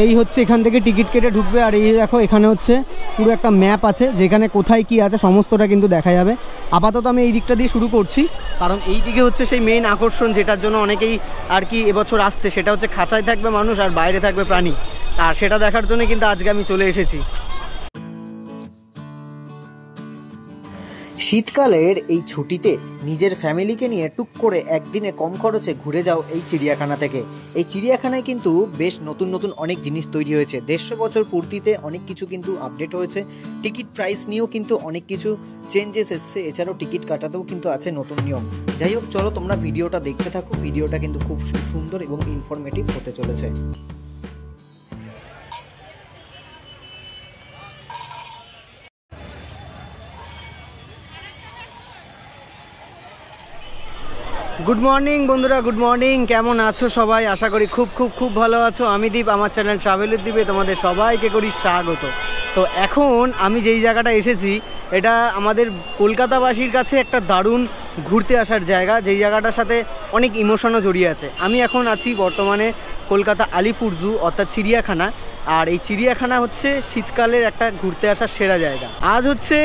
এই হচ্ছে এখান থেকে টিকিট কেটে ঢুকবে। আর এই দেখো এখানে হচ্ছে পুরো একটা ম্যাপ আছে, যেখানে কোথায় কি আছে সমস্তটা কিন্তু দেখা যাবে। আপাতত আমি এই দিকটা দিয়ে শুরু করছি, কারণ এই দিকে হচ্ছে সেই মেইন আকর্ষণ, যেটার জন্য অনেকেই আর কি এবছর আসছে। সেটা হচ্ছে খাঁচায় থাকবে মানুষ আর বাইরে থাকবে প্রাণী, আর সেটা দেখার জন্য কিন্তু আজকে আমি চলে এসেছি। শীতকালের এই ছুটিতে নিজের ফ্যামিলিকে নিয়ে টুক করে একদিনে কম খরচে ঘুরে যাও এই চিড়িয়াখানা থেকে। এই চিড়িয়াখানায় কিন্তু বেশ নতুন নতুন অনেক জিনিস তৈরি হয়েছে। 150 বছর পূর্তিতে অনেক কিছু কিন্তু আপডেট হয়েছে। টিকিট প্রাইস নিয়েও কিন্তু অনেক কিছু চেঞ্জেস এসেছে। এছাড়াও টিকিট কাটাতেও কিন্তু আছে নতুন নিয়ম। যাই হোক, চলো তোমরা ভিডিওটা দেখতে থাকো। ভিডিওটা কিন্তু খুব সুন্দর এবং ইনফরমেটিভ হতে চলেছে। গুড মর্নিং বন্ধুরা, গুড মর্নিং। কেমন আছো সবাই? আশা করি খুব খুব খুব ভালো আছো। আমি দীপ, আমার চ্যানেল ট্রাভেলের দ্বীপে তোমাদের সবাইকে করি স্বাগত। তো এখন আমি যেই জায়গাটা এসেছি, এটা আমাদের কলকাতাবাসীর কাছে একটা দারুণ ঘুরতে আসার জায়গা, যেই জায়গাটার সাথে অনেক ইমোশনও জড়িয়ে আছে। আমি এখন আছি বর্তমানে কলকাতা আলিপুর জু অর্থাৎ চিড়িয়াখানা। আর এই চিড়িয়াখানা হচ্ছে শীতকালের একটা ঘুরতে আসার সেরা জায়গা। আজ হচ্ছে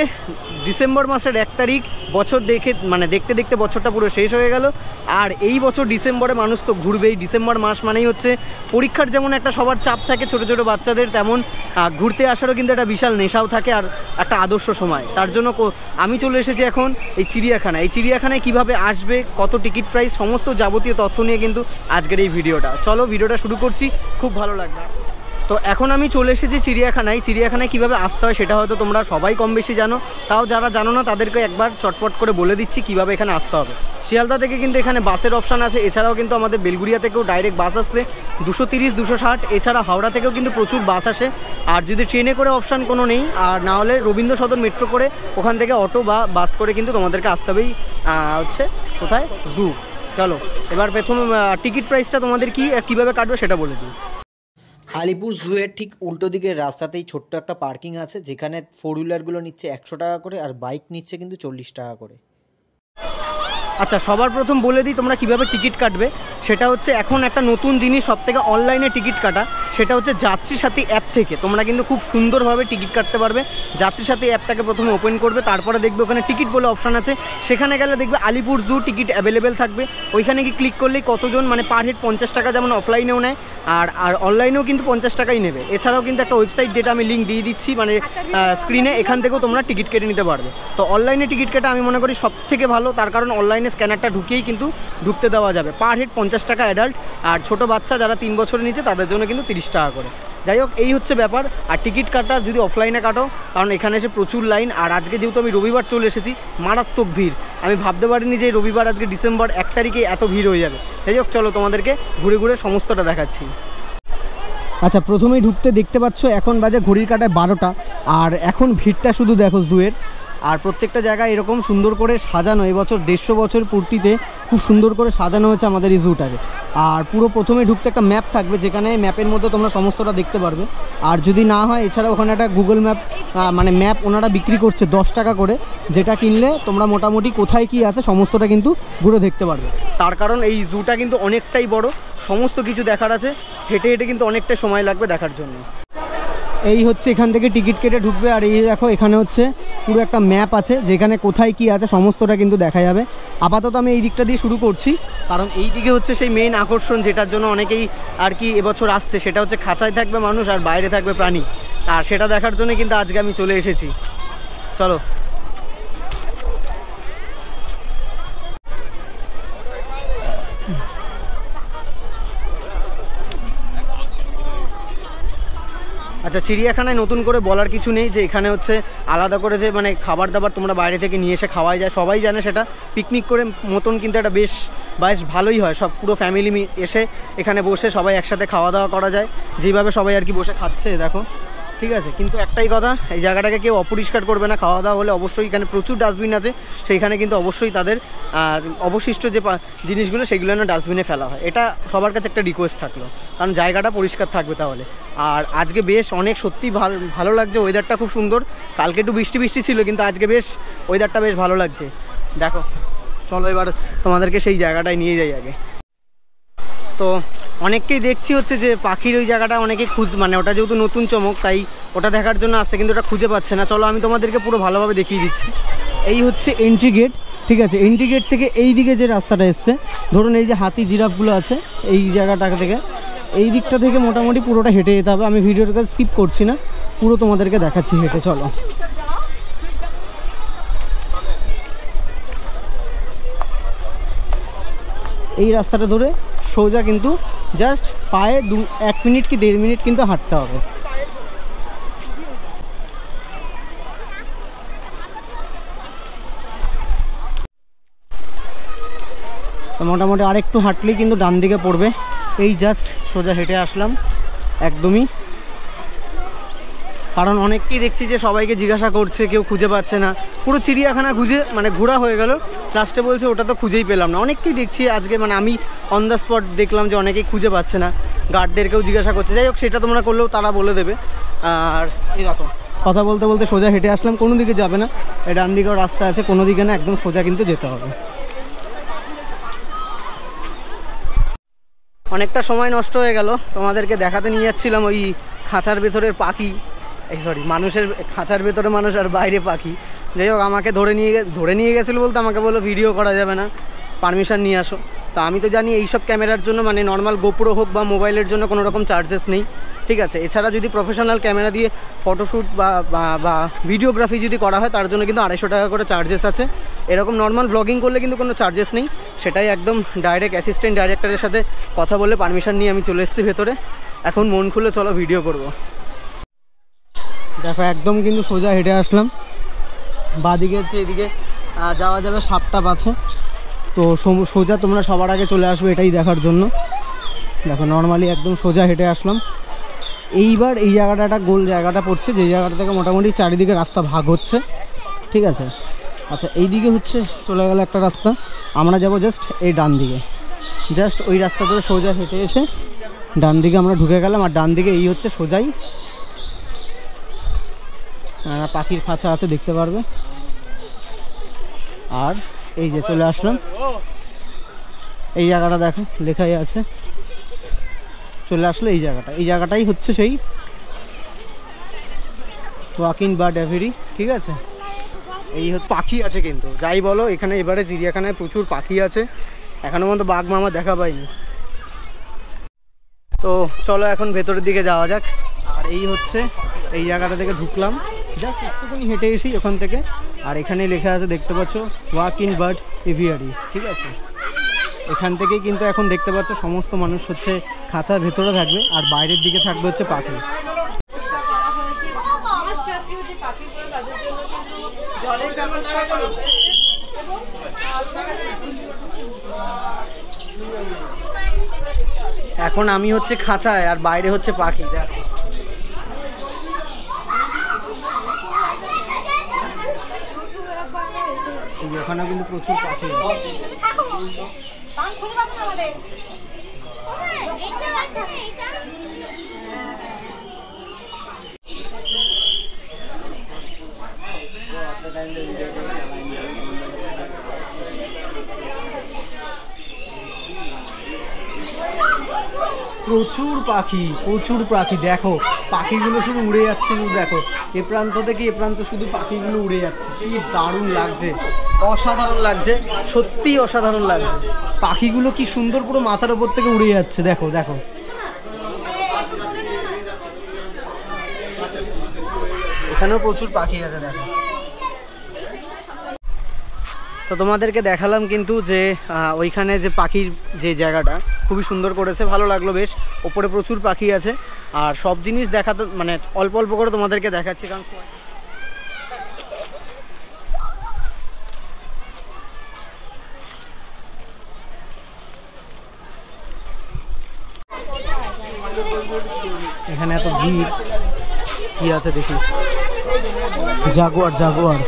ডিসেম্বর মাসের 1 তারিখ। বছর দেখতে দেখতে বছরটা পুরো শেষ হয়ে গেল। আর এই বছর ডিসেম্বরে মানুষ তো ঘুরবেই। ডিসেম্বর মাস মানেই হচ্ছে পরীক্ষার যেমন একটা সবার চাপ থাকে ছোটো ছোটো বাচ্চাদের, তেমন ঘুরতে আসারও কিন্তু একটা বিশাল নেশাও থাকে আর একটা আদর্শ সময়। তার জন্য আমি চলে এসেছি এখন এই চিড়িয়াখানা। এই চিড়িয়াখানায় কীভাবে আসবে, কত টিকিট প্রাইস, সমস্ত যাবতীয় তথ্য নিয়ে কিন্তু আজকের এই ভিডিওটা। চলো ভিডিওটা শুরু করছি, খুব ভালো লাগবে। তো এখন আমি চলে এসেছি চিড়িয়াখানায়। চিড়িয়াখানায় কীভাবে আসতে হয় সেটা হয়তো তোমরা সবাই কম বেশি জানো, তাও যারা জানো না তাদেরকে একবার চটপট করে বলে দিচ্ছি কীভাবে এখানে আসতে হবে। শিয়ালদা থেকে কিন্তু এখানে বাসের অপশান আছে। এছাড়াও কিন্তু আমাদের বেলগুড়িয়া থেকেও ডাইরেক্ট বাস আসছে 230, 260। এছাড়া হাওড়া থেকেও কিন্তু প্রচুর বাস আসে। আর যদি ট্রেনে করে অপশান কোনো নেই, আর না হলে রবীন্দ্র সদন মেট্রো করে ওখান থেকে অটো বা বাস করে কিন্তু তোমাদেরকে আসতে হবেই হচ্ছে কোথায়, জু। চলো এবার প্রথম টিকিট প্রাইসটা তোমাদের কী আর কীভাবে কাটবে সেটা বলে দিই। আলিপুর জুয়ের ঠিক উল্টো দিকের রাস্তাতেই ছোট্ট একটা পার্কিং আছে, যেখানে 4 হুইলারগুলো নিচ্ছে 100 টাকা করে আর বাইক নিচ্ছে কিন্তু 40 টাকা করে। আচ্ছা, সবার প্রথম বলে দিই তোমরা কিভাবে টিকিট কাটবে। সেটা হচ্ছে এখন একটা নতুন জিনিস সবথেকে অনলাইনে টিকিট কাটা, সেটা হচ্ছে যাত্রী সাথী অ্যাপ থেকে তোমরা কিন্তু খুব সুন্দরভাবে টিকিট কাটতে পারবে। যাত্রী সাথী অ্যাপটাকে প্রথমে ওপেন করবে, তারপরে দেখবে ওখানে টিকিট বলে অপশান আছে। সেখানে গেলে দেখবে আলিপুর জু টিকিট অ্যাভেলেবেল থাকবে। ওইখানে কি ক্লিক করলেই কতজন মানে পার হেড 50 টাকা যেমন অফলাইনেও নেয়, আর অনলাইনেও কিন্তু 50 টাকাই নেবে। এছাড়াও কিন্তু একটা ওয়েবসাইট, যেটা আমি লিঙ্ক দিয়ে দিচ্ছি মানে স্ক্রিনে, এখান থেকেও তোমরা টিকিট কেটে নিতে পারবে। তো অনলাইনে টিকিট কাটা আমি মনে করি সবথেকে ভালো, তার কারণ অনলাইনে স্ক্যানারটা ঢুকিয়েই কিন্তু ঢুকতে দেওয়া যাবে। পার হেড 50 টাকা অ্যাডাল্ট, আর ছোটো বাচ্চা যারা 3 বছরের নিচে তাদের জন্য কিন্তু 30 টাকা করে। যাই হোক, এই হচ্ছে ব্যাপার। আর টিকিট কাটা যদি অফলাইনে কাটো, কারণ এখানে এসে প্রচুর লাইন। আর আজকে যেহেতু আমি রবিবার চলে এসেছি, মারাত্মক ভিড়। আমি ভাবতে পারিনি যে রবিবার আজকে ডিসেম্বর 1 তারিখে এত ভিড় হয়ে যাবে। যাই হোক, চলো তোমাদেরকে ঘুরে ঘুরে সমস্তটা দেখাচ্ছি। আচ্ছা, প্রথমেই ঢুকতে দেখতে পাচ্ছ এখন বাজে ঘড়ির কাঁটায় 12টা। আর এখন ভিড়টা শুধু দেখো জুয়ের। আর প্রত্যেকটা জায়গায় এরকম সুন্দর করে সাজানো। এবছর 150 বছর পূর্তিতে খুব সুন্দর করে সাজানো হয়েছে আমাদের এই জুটাকে। আর পুরো প্রথমে ঢুকতে একটা ম্যাপ থাকবে, যেখানে ম্যাপের মধ্যে তোমরা সমস্তটা দেখতে পারবে। আর যদি না হয়, এছাড়া ওখানে একটা গুগল ম্যাপ মানে ম্যাপ ওনারা বিক্রি করছে 10 টাকা করে, যেটা কিনলে তোমরা মোটামুটি কোথায় কি আছে সমস্তটা কিন্তু ঘুরে দেখতে পারবে। তার কারণ এই জুটা কিন্তু অনেকটাই বড়, সমস্ত কিছু দেখার আছে। হেঁটে হেঁটে কিন্তু অনেকটাই সময় লাগবে দেখার জন্য। এই হচ্ছে এখান থেকে টিকিট কেটে ঢুকবে। আর এই দেখো এখানে হচ্ছে পুরো একটা ম্যাপ আছে, যেখানে কোথায় কি আছে সমস্তটা কিন্তু দেখা যাবে। আপাতত আমি এই দিকটা দিয়ে শুরু করছি, কারণ এই দিকে হচ্ছে সেই মেইন আকর্ষণ, যেটার জন্য অনেকেই আর কি এবছর আসছে। সেটা হচ্ছে খাঁচায় থাকবে মানুষ আর বাইরে থাকবে প্রাণী, আর সেটা দেখার জন্য কিন্তু আজকে আমি চলে এসেছি। চলো আচ্ছা, চিড়িয়াখানায় নতুন করে বলার কিছু নেই যে এখানে হচ্ছে আলাদা করে যে মানে খাবার দাবার তোমরা বাইরে থেকে নিয়ে এসে খাওয়াই যায়, সবাই জানে সেটা। পিকনিক করে মতন কিন্তু এটা বেশ ভালোই হয়। সব পুরো ফ্যামিলি এসে এখানে বসে সবাই একসাথে খাওয়া দাওয়া করা যায়, যেভাবে সবাই আর কি বসে খাচ্ছে দেখো। ঠিক আছে, কিন্তু একটাই কথা, এই জায়গাটাকে কেউ অপরিষ্কার করবে না। খাওয়া দাওয়া হলে অবশ্যই এখানে প্রচুর ডাস্টবিন আছে, সেইখানে কিন্তু অবশ্যই তাদের অবশিষ্ট যে জিনিসগুলো সেগুলো না ডাস্টবিনে ফেলা হয়। এটা সবার কাছে একটা রিকোয়েস্ট থাকলো, কারণ জায়গাটা পরিষ্কার থাকবে তাহলে। আর আজকে বেশ অনেক সত্যি ভালো লাগছে, ওয়েদারটা খুব সুন্দর। কালকে একটু বৃষ্টি ছিল, কিন্তু আজকে বেশ ওয়েদারটা বেশ ভালো লাগছে। দেখো চলো এবার তোমাদেরকে সেই জায়গাটায় নিয়ে যাই আগে। তো অনেককেই দেখছি হচ্ছে যে পাখির ওই জায়গাটা অনেকে মানে ওটা যেহেতু নতুন চমক তাই ওটা দেখার জন্য আসছে, কিন্তু ওটা খুঁজে পাচ্ছে না। চলো আমি তোমাদেরকে পুরো ভালোভাবে দেখিয়ে দিচ্ছি। এই হচ্ছে এন্ট্রি গেট, ঠিক আছে। এন্ট্রি গেট থেকে এই দিকে যে রাস্তাটা এসছে, ধরুন এই যে হাতি জিরাফগুলো আছে এই জায়গাটা থেকে, এই দিকটা থেকে মোটামুটি পুরোটা হেঁটে যেতে হবে। আমি ভিডিওটাকে স্কিপ করছি না, পুরো তোমাদেরকে দেখাচ্ছি হেঁটে। চলো এই রাস্তাটা ধরে সোজা কিন্তু জাস্ট পায়ে 1 মিনিট কি 1.5 মিনিট কিন্তু হাঁটতে হবে। তো মোটামুটি আরেকটু হাঁটলেই কিন্তু ডান দিকে পড়বে। এই জাস্ট সোজা হেঁটে আসলাম একদমই, কারণ অনেককেই দেখছি যে সবাইকে জিজ্ঞাসা করছে, কেউ খুঁজে পাচ্ছে না। পুরো চিড়িয়াখানা খুঁজে মানে ঘোরা হয়ে গেল, লাস্টে বলছে ওটা তো খুঁজেই পেলাম না। অনেককেই দেখছি আজকে, মানে আমি অন দ্য স্পট দেখলাম যে অনেকেই খুঁজে পাচ্ছে না, গার্ডদেরকেও জিজ্ঞাসা করছে। যাই হোক, সেটা তোমরা করলেও তারা বলে দেবে। আর এই দেখো কথা বলতে বলতে সোজা হেঁটে আসলাম, কোনো দিকে যাবে না, এই ডান দিকেও রাস্তা আছে, কোনো দিকে না, একদম সোজা কিন্তু যেতে হবে। অনেকটা সময় নষ্ট হয়ে গেল, তোমাদেরকে দেখাতে নিয়ে যাচ্ছিলাম ওই খাঁচার ভেতরের পাখি, এই সরি মানুষের খাঁচার ভেতরে মানুষ আর বাইরে পাখি। যাই হোক, আমাকে ধরে নিয়ে গেছিলো বলতে আমাকে বললো ভিডিও করা যাবে না, পারমিশন নিয়ে আসো। তো আমি তো জানি এইসব ক্যামেরার জন্য মানে নর্মাল গোপ্রো হোক বা মোবাইলের জন্য কোনো রকম চার্জেস নেই, ঠিক আছে। এছাড়া যদি প্রফেশনাল ক্যামেরা দিয়ে ফটোশ্যুট বা ভিডিওগ্রাফি যদি করা হয় তার জন্য কিন্তু 250 টাকা করে চার্জেস আছে। এরকম নর্মাল ব্লগিং করলে কিন্তু কোনো চার্জেস নেই, সেটাই একদম ডাইরেক্ট অ্যাসিস্ট্যান্ট ডাইরেক্টরের সাথে কথা বলে পারমিশন নিয়ে আমি চলে এসেছি ভেতরে। এখন মন খুলে চলো ভিডিও করব। দেখো একদম কিন্তু সোজা হেঁটে আসলাম, বাঁদিকে হচ্ছে এদিকে যাওয়া যাবে সাপটাপ আছে, তো সোজা তোমরা সবার আগে চলে আসবে এটাই দেখার জন্য। দেখো নর্মালি একদম সোজা হেঁটে আসলাম। এইবার এই জায়গাটা একটা গোল জায়গাটা পড়ছে, যে জায়গাটা থেকে মোটামুটি চারিদিকে রাস্তা ভাগ হচ্ছে, ঠিক আছে। আচ্ছা এই দিকে হচ্ছে চলে গেল একটা রাস্তা, আমরা যাব জাস্ট এই ডান দিকে, জাস্ট ওই রাস্তা ধরে সোজা হেঁটে এসে ডান দিকে আমরা ঢুকে গেলাম। আর ডান দিকে এই হচ্ছে সোজাই পাখির খাঁচা আছে, দেখতে পারবে। আর এই যে চলে আসলাম, এই জায়গাটা দেখো লেখাই আছে, চলে আসলে এই জায়গাটাই হচ্ছে সেই ওয়াকিং বার্ড অ্যাভিয়ারি, ঠিক আছে। এই হচ্ছে পাখি আছে কিন্তু যাই বলো, এখানে এবারে চিড়িয়াখানায় প্রচুর পাখি আছে, এখনো পর্যন্ত বাঘ মামা দেখা পাইনি। তো চলো এখন ভেতরের দিকে যাওয়া যাক। আর এই হচ্ছে এই জায়গাটা থেকে ঢুকলাম, জাস্ট একটুখানি হেঁটে এসি ওখান থেকে। আর এখানে লেখা আছে দেখতে পাচ্ছ ওয়াকিং বার্ড অ্যাভিয়ারি, ঠিক আছে। এখান থেকেই কিন্তু এখন দেখতে পাচ্ছ সমস্ত মানুষ হচ্ছে খাঁচার ভেতরে থাকবে, আর বাইরের দিকে থাকবে হচ্ছে পাখি। এখন আমি হচ্ছে খাঁচায় আর বাইরে হচ্ছে পাখি। দেখো ওখানে কিন্তু প্রচুর পাখি। প্রচুর পাখি দেখো, পাখিগুলো শুধু উড়ে যাচ্ছে, দেখো এ প্রান্ত থেকে এ প্রান্ত শুধু পাখিগুলো উড়ে যাচ্ছে। কি দারুণ লাগছে, অসাধারণ লাগছে, সত্যি অসাধারণ লাগছে। পাখিগুলো কি সুন্দর পুরো মাথার উপর থেকে উড়ে যাচ্ছে, দেখো দেখো। এখানেও প্রচুর পাখি আছে দেখো। তো তোমাদেরকে দেখালাম কিন্তু যে ওইখানে যে পাখির যে জায়গাটা খুবই সুন্দর করেছে, ভালো লাগলো বেশ। ওপরে প্রচুর পাখি আছে, আর সব জিনিস দেখাতে মানে অল্প অল্প করে তোমাদেরকে দেখাচ্ছি, কারণ এখানে এত ভিড়। কি আছে দেখি, জাগুয়ার জাগুয়ার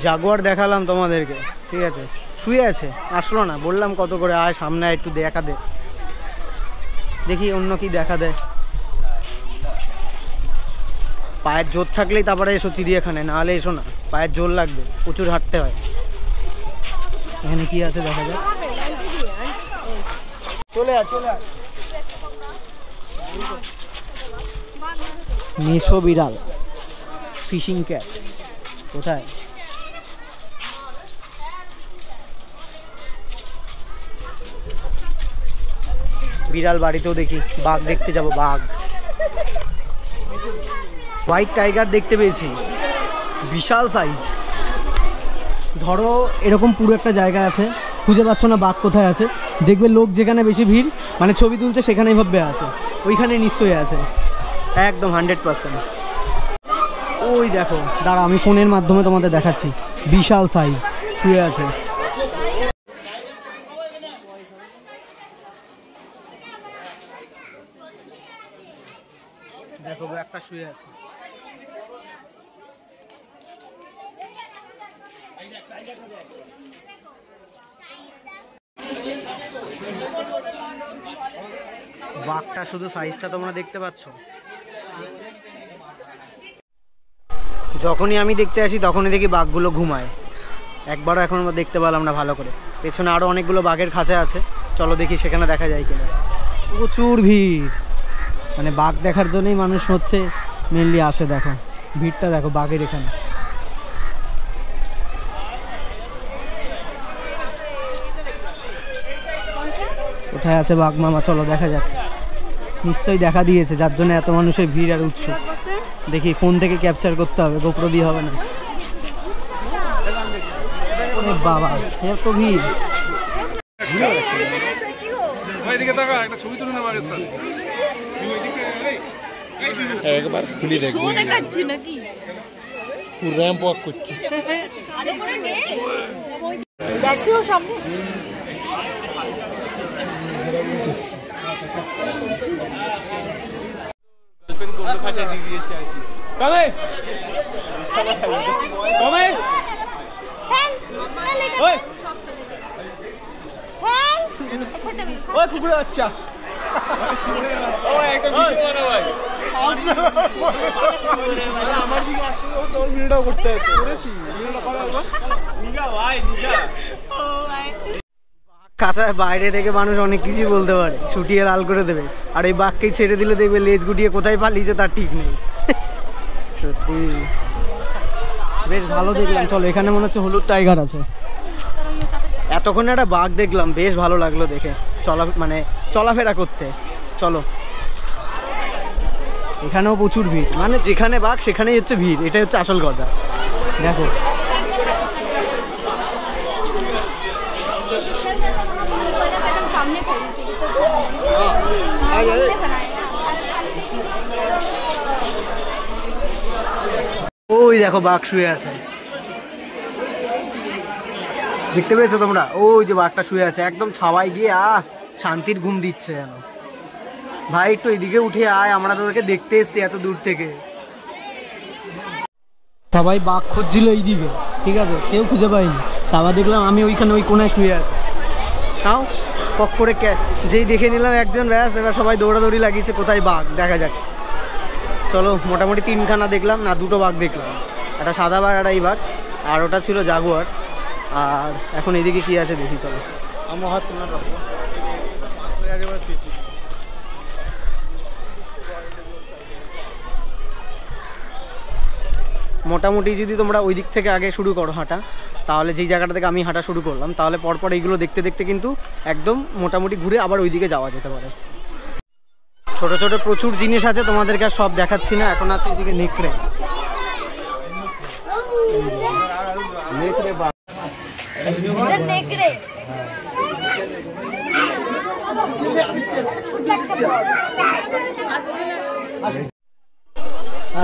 জাগুয়ার দেখালাম তোমাদেরকে, ঠিক আছে। শুয়ে আছে, আসলো না। বললাম কত করে, আয় সামনে আয়, একটু দেখা দে, দেখি অন্য কি দেখা দেয়। পায়ের জোর থাকলেই তারপরে এসো চিড়িয়াখানায়, নাহলে এসো না, পায়ের জোর লাগবে, প্রচুর হাঁটতে হয়। এখানে কি আছে দেখা যাক। চলে আয় চলে আয়। মেসো বিড়াল, ফিশিং ক্যাট কোথায়? বিড়াল বাড়িতেও দেখি। বাঘ দেখতে যাব, বাঘ। হোয়াইট টাইগার দেখতে পেয়েছি, বিশাল সাইজ। ধরো এরকম পুরো একটা জায়গা আছে, খুঁজে পাচ্ছ না বাঘ কোথায় আছে, দেখবে লোক যেখানে বেশি ভিড় মানে ছবি তুলছে সেখানেই ভাববে আছে, ওইখানে নিশ্চয়ই আছে, একদম 100%। ওই দেখো, দাঁড়া আমি ফোনের মাধ্যমে তোমাদের দেখাচ্ছি, বিশাল সাইজ শুয়ে আছে। দেখো একটা শুয়ে আছে। বাঘটা শুধু সাইজটা তোমরা দেখতে পাচ্ছ। যখনই আমি দেখতে আসি তখনই দেখি বাঘগুলো ঘুমায়, একবারও এখন দেখতে পেলাম না ভালো করে। পেছনে আরও অনেকগুলো বাঘের খাঁচা আছে, চলো দেখি সেখানে দেখা যায় কিনা। প্রচুর ভিড়, মানে বাঘ দেখার জন্যই মানুষ হচ্ছে মেনলি আসে। দেখো ভিড়টা দেখো বাঘের এখানে। কোথায় আছে বাঘ মামা, চলো দেখা যাক। নিশ্চয়ই দেখা দিয়েছে, যার জন্য এত মানুষের ভিড় আর উৎসুক। দেখি ফোন থেকে ক্যাপচার করতে হবে, গোপ্রো দিয়ে হবে না। বাবা এত ভিড়। একবার খুলি দেখবো দেখাচ্ছি নাকি পুরো র্যাম্প ওয়াক করছি। যাচ্ছি ও সামনে। কুকুরের বাচ্চা কাঁচা বাইরে থেকে মানুষ অনেক কিছুই বলতে পারে, ছুটিয়ে লাল করে দেবে, আর এই বাঘকেই ছেড়ে দিলে দেখবে লেজ গুটিয়ে কোথায় পালিয়েছে তার ঠিক নেই। সত্যি বেশ ভালো দেখলাম। চলো এখানে মনে হচ্ছে হলুদ টাইগার আছে। এতক্ষণ একটা বাঘ দেখলাম, বেশ ভালো লাগলো দেখে, চলাফেরা করতে। চলো, এখানেও প্রচুর ভিড়, মানে যেখানে বাঘ সেখানেই হচ্ছে ভিড়, এটাই হচ্ছে আসল কথা। দেখো ওই দেখো বাঘ শুয়ে আছে, দেখতে পেয়েছো তোমরা? ওই যে বাঘটা শুয়ে আছে একদম ছাওয়ায় গিয়ে, শান্তির ঘুম দিচ্ছে যেন। ভাই একটু এদিকে উঠে আয়, আমরা তোদেরকে দেখতে এসছি এত দূর থেকে। সবাই বাঘ খুঁজছিল এইদিকে, ঠিক আছে, কেউ খুঁজে পাইনি। তারপর দেখলাম আমি ওইখানে ওই কোনায় শুয়ে আছি, তাও পক করে যেই দেখে নিলাম একজন, ব্যাস এবার সবাই দৌড়াদৌড়ি লাগিয়েছে কোথায় বাঘ, দেখা যাক। চলো মোটামুটি 3খানা দেখলাম, না 2টো বাঘ দেখলাম, একটা সাদা বাঘ একটা এই বাঘ, আর ওটা ছিল জাগুয়ার। আর এখন এদিকে কি আছে দেখি, চলো। আমার হাত তোমার মোটামুটি যদি তোমরা ওই দিক থেকে আগে শুরু করো হাঁটা, তাহলে যেই জায়গাটা থেকে আমি হাঁটা শুরু করলাম, তাহলে পরপর এইগুলো দেখতে দেখতে কিন্তু একদম মোটামুটি ঘুরে আবার ওই দিকে যাওয়া যেতে পারে। ছোট ছোট প্রচুর জিনিস আছে, তোমাদেরকে আর সব দেখাচ্ছি না। এখন আছে এদিকে নেকড়ে।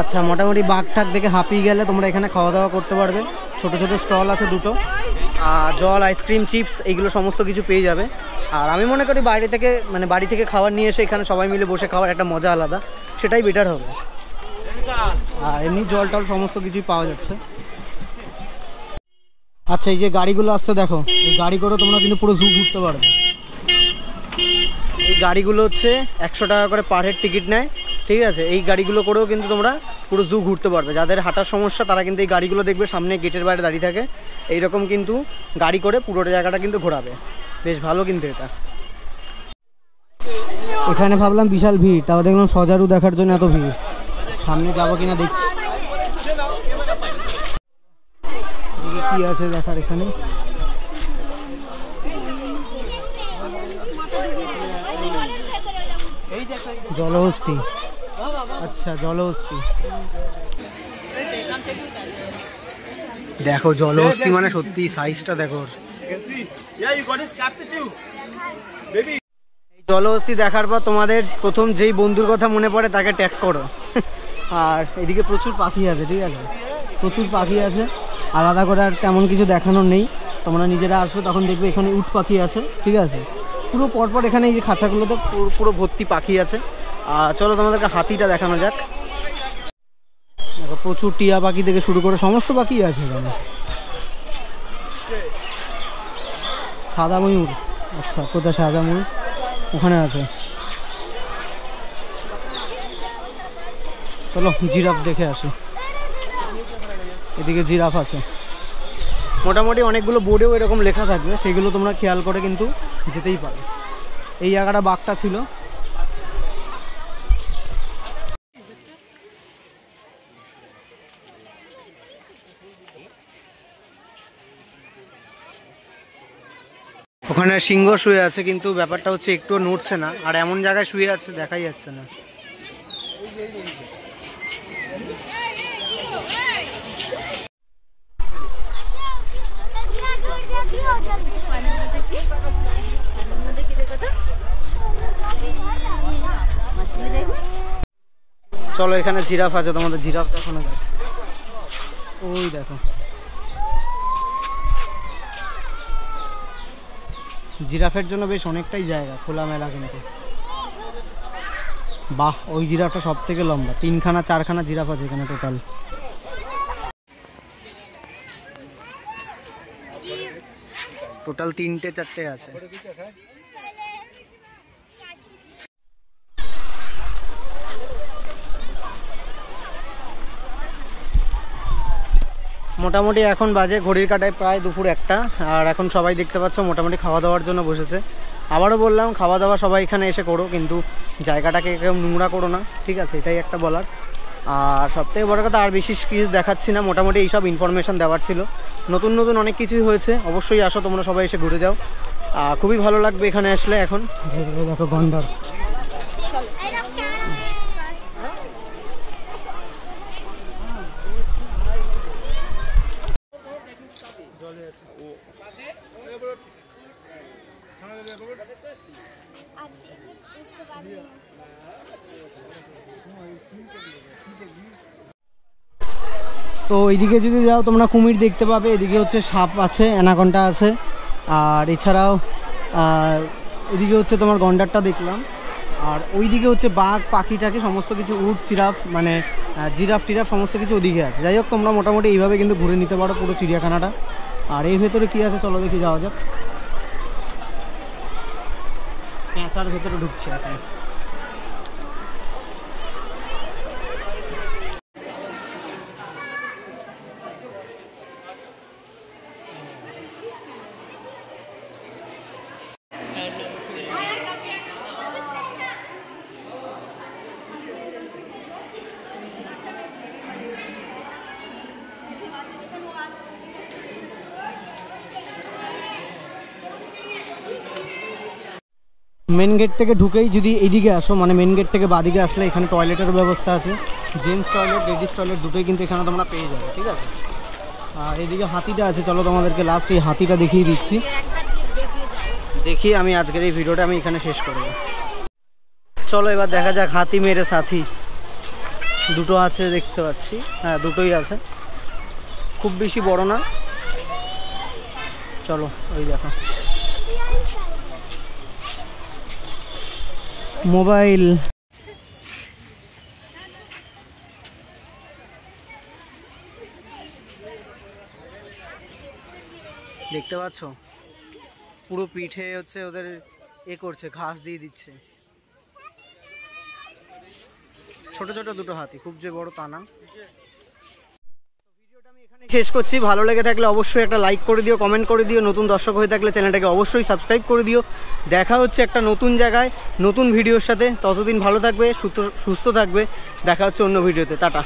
আচ্ছা, মোটামুটি বাঘ ঠাক দেখে হাঁপিয়ে গেলে তোমরা এখানে খাওয়া দাওয়া করতে পারবে। ছোট ছোট স্টল আছে 2টো, জল, আইসক্রিম, চিপস এইগুলো সমস্ত কিছু পেয়ে যাবে। আর আমি মনে করি বাইরে থেকে বাড়ি থেকে খাবার নিয়ে এসে এখানে সবাই মিলে বসে খাওয়ার একটা মজা আলাদা, সেটাই বেটার হবে। আর এমনি জল টল সমস্ত কিছুই পাওয়া যাচ্ছে। আচ্ছা, এই যে গাড়িগুলো আসছে দেখো, এই গাড়ি করে তোমরা কিন্তু পুরো জু ঘুরতে পারবে। এই গাড়িগুলো হচ্ছে 100 টাকা করে পার হেড টিকিট নেয়, ঠিক আছে। এই গাড়িগুলো করেও কিন্তু তোমরা পুরো জু ঘুরতে পারবে। যাদের হাঁটার সমস্যা তারা কিন্তু এই গাড়িগুলো দেখবে সামনে গেটের বাইরে দাঁড়িয়ে থাকে, এইরকম কিন্তু গাড়ি করে পুরো জায়গাটা কিন্তু ঘোরাবে। বেশ ভালো কিন্তু এটা। এখানে ভাবলাম বিশাল ভিড়, তাও দেখলাম সজারু দেখার জন্য এত ভিড়। সামনে যাবো কিনা দেখছি কি আছে দেখার এখানে। জলহস্তি, আচ্ছা জলহস্তি দেখো, জলহস্তি মানে সত্যি সাইজটা দেখো। জলহস্তি দেখার পর তোমাদের প্রথম যেই বন্ধুর কথা মনে পড়ে তাকে ট্যাগ করো। আর এদিকে প্রচুর পাখি আছে, ঠিক আছে, প্রচুর পাখি আছে। আলাদা করে আর তেমন কিছু দেখানোর নেই, তোমরা নিজেরা আসবে তখন দেখবে। এখানে উট পাখি আছে, ঠিক আছে, পুরো পরপর এখানে এই যে খাঁচাগুলোতে পুরো ভর্তি পাখি আছে। চলো তোমাদেরকে হাতিটা দেখানো যাক। প্রচুর টিয়া পাখি থেকে শুরু করে সমস্ত পাখি আছে এখানে। সাদা ময়ূর, আচ্ছা কোথায় সাদা ময়ূর? ওখানে আছে। চলো জিরাফ দেখে আসি। এদিকে জিরাফ আছে। মোটামুটি অনেকগুলো বোর্ডেও এরকম লেখা থাকবে, সেগুলো তোমরা খেয়াল করে কিন্তু যেতেই পারো। এই জায়গাটা বাঘটা ছিল। ওখানে সিংহ শুয়ে আছে, কিন্তু ব্যাপারটা হচ্ছে একটু নড়ছে না। আর এমন জায়গায় শুয়ে আছে দেখাই যাচ্ছে না। চলো এখানে জিরাফ আছে, তোমাদের জিরাফ দেখানো যায়। ওই দেখো জিরাফের জন্য বেশ অনেকটাই জায়গা, খোলামেলা কিন্তু। বাহ, ওই জিরাফটা সব থেকে লম্বা, 3খানা 4খানা জিরাফ আছে এখানে টোটাল। টোটাল 3টে 4টে আছে। মোটামুটি এখন বাজে ঘড়ির কাঁটায় প্রায় দুপুর 1টা। আর এখন সবাই দেখতে পাচ্ছ মোটামুটি খাওয়া দাওয়ার জন্য বসেছে। আবারও বললাম খাওয়া দাওয়া সবাই এখানে এসে করো, কিন্তু জায়গাটাকে একদম নোংরা করো না, ঠিক আছে, এটাই একটা বলার। আর সবথেকে বড় কথা, আর বেশি কিছু দেখাচ্ছি না, মোটামুটি এইসব ইনফরমেশান দেওয়ার ছিল। নতুন নতুন অনেক কিছুই হয়েছে, অবশ্যই আসো তোমরা সবাই এসে ঘুরে যাও, খুবই ভালো লাগবে এখানে আসলে। এখন যেগুলো দেখো গন্ডার, তো এইদিকে যদি যাও তোমরা কুমির দেখতে পাবে। এদিকে হচ্ছে সাপ আছে, অ্যানাকন্ডা আছে। আর এছাড়াও এদিকে হচ্ছে তোমার গন্ডারটা দেখলাম। আর ওইদিকে হচ্ছে বাঘ পাখিটাকে সমস্ত কিছু, উট জিরাফ মানে জিরাফ টিরাফ সমস্ত কিছু ওদিকে আছে। যাই হোক, তোমরা মোটামুটি এইভাবে কিন্তু ঘুরে নিতে পারো পুরো চিড়িয়াখানাটা। আর এর ভেতরে কী আছে চলো দেখি, যাওয়া যাক। পেঁচার ভেতরে ঢুকছে এখন। মেন গেট থেকে ঢুকেই যদি এইদিকে আসো, মানে মেন গেট থেকে বাদিকে আসলে এখানে টয়লেটের ব্যবস্থা আছে। জেন্টস টয়লেট, লেডিস টয়লেট দুটোই কিন্তু এখানে তোমরা পেয়ে যাবে, ঠিক আছে। আর এদিকে হাতিটা আছে, চলো তোমাদেরকে লাস্ট এই হাতিটা দেখিয়ে দিচ্ছি। দেখি আমি আজকের এই ভিডিওটা আমি এখানে শেষ করব। চলো এবার দেখা যাক হাতি মেরে সাথী। দুটো আছে দেখতে পাচ্ছি, হ্যাঁ দুটোই আছে, খুব বেশি বড় না। চলো ওই দেখো মোবাইল। দেখতে পাচ্ছ পুরো পিঠে হচ্ছে ওদের করছে, ঘাস দিয়ে দিচ্ছে। ছোট ছোট দুটো হাতি, খুব যে বড় তা না। ভিডিওটা আমি এখানে শেষ করছি। ভালো লেগে থাকলে অবশ্যই একটা লাইক করে দিও, কমেন্ট করে দিও। নতুন দর্শক হয়ে থাকলে চ্যানেলটাকে অবশ্যই সাবস্ক্রাইব করে দিও। দেখা হচ্ছে একটা নতুন জায়গায় নতুন ভিডিওর সাথে। ততদিন ভালো থাকবে, সুস্থ থাকবে। দেখা হচ্ছে অন্য ভিডিওতে। টাটা।